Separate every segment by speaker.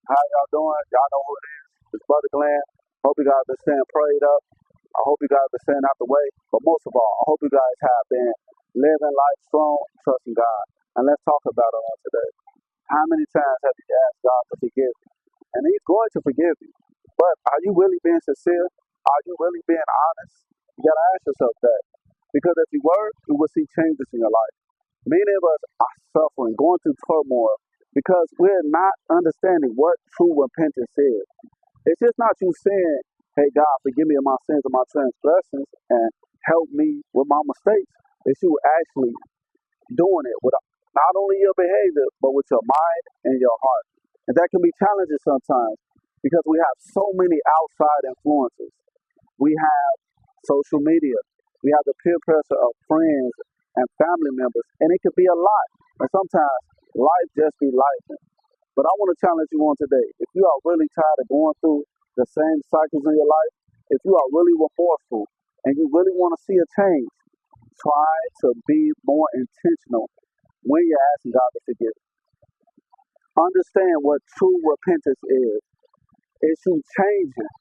Speaker 1: How y'all doing? Y'all know who it is. It's Brother Glenn. Hope you guys been staying prayed up. I hope you guys been staying out the way. But most of all, I hope you guys have been living life strong, trusting God. And let's talk about it on today. How many times have you asked God to forgive you? And He's going to forgive you. But are you really being sincere? Are you really being honest? You gotta ask yourself that. Because if you were, you will see changes in your life. Many of us are suffering, going through turmoil, because we're not understanding what true repentance is. It's just not you saying, hey, God, forgive me of my sins and my transgressions and help me with my mistakes. It's you actually doing it with not only your behavior, but with your mind and your heart. And that can be challenging sometimes because we have so many outside influences. We have social media. We have the peer pressure of friends and family members, and it could be a lot. And sometimes life just be life. But I want to challenge you on today. If you are really tired of going through the same cycles in your life, if you are really remorseful and you really want to see a change, try to be more intentional when you're asking God to forgive. Understand what true repentance is. It's you changing.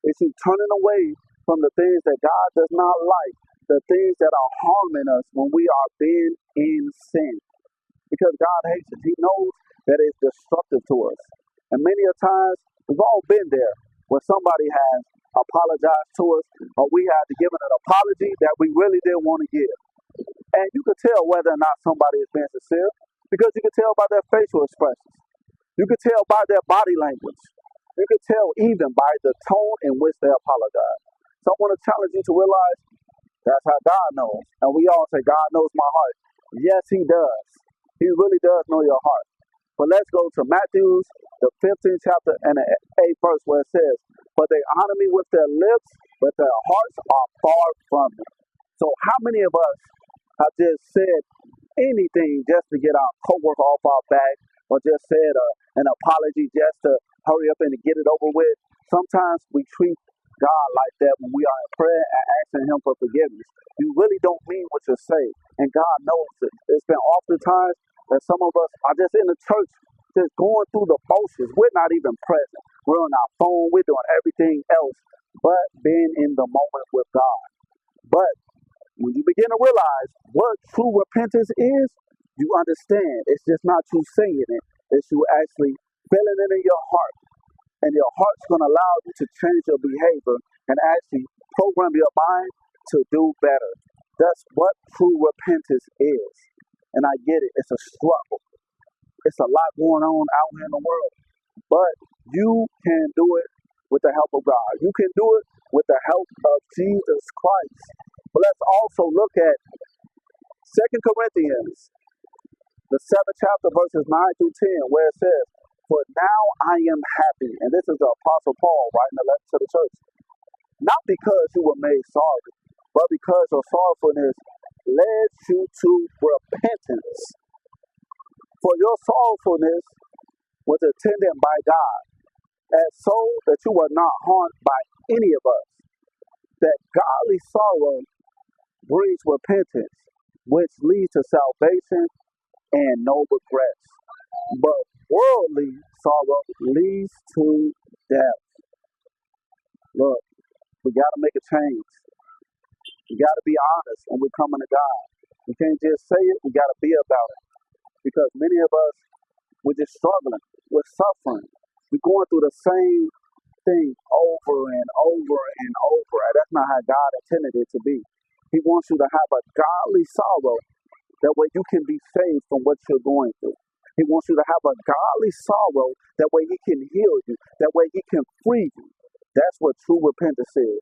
Speaker 1: It's you turning away from the things that God does not like, the things that are harming us when we are being in sin. Because God hates it. He knows that it's destructive to us. And many a times, we've all been there where somebody has apologized to us or we had to give an apology that we really didn't want to give. And you could tell whether or not somebody is being sincere because you could tell by their facial expressions. You could tell by their body language. You could tell even by the tone in which they apologize. So I want to challenge you to realize that's how God knows. And we all say, God knows my heart. Yes, He does. He really does know your heart. But let's go to Matthew's, the 15th chapter and the 8th verse where it says, for they honor me with their lips, but their hearts are far from me. So how many of us have just said anything just to get our coworker off our back or just said an apology just to hurry up and to get it over with? Sometimes we treat God like that when we are in prayer and asking Him for forgiveness. You really don't mean what you say, and God knows it. It's been oftentimes that some of us are just in the church, just going through the motions. We're not even present. We're on our phone. We're doing everything else but being in the moment with God. But when you begin to realize what true repentance is, you understand. It's just not you saying it. It's you actually feeling it in your heart. And your heart's going to allow you to change your behavior and actually program your mind to do better. That's what true repentance is. And I get it. It's a struggle. It's a lot going on out here in the world. But you can do it with the help of God. You can do it with the help of Jesus Christ. But let's also look at 2 Corinthians, the 7th chapter, verses 9 through 10, where it says, for now I am happy. And this is the Apostle Paul writing a letter to the church. Not because you were made sorry, but because your sorrowfulness led you to repentance. For your sorrowfulness was intended by God, and so that you were not harmed by any of us. That godly sorrow brings repentance, which leads to salvation and no regrets. But worldly sorrow leads to death. Look, we got to make a change. We got to be honest when we're coming to God. We can't just say it, we got to be about it. Because many of us, we're just struggling. We're suffering. We're going through the same thing over and over and over. And that's not how God intended it to be. He wants you to have a godly sorrow. That way you can be saved from what you're going through. He wants you to have a godly sorrow. That way He can heal you. That way He can free you. That's what true repentance is.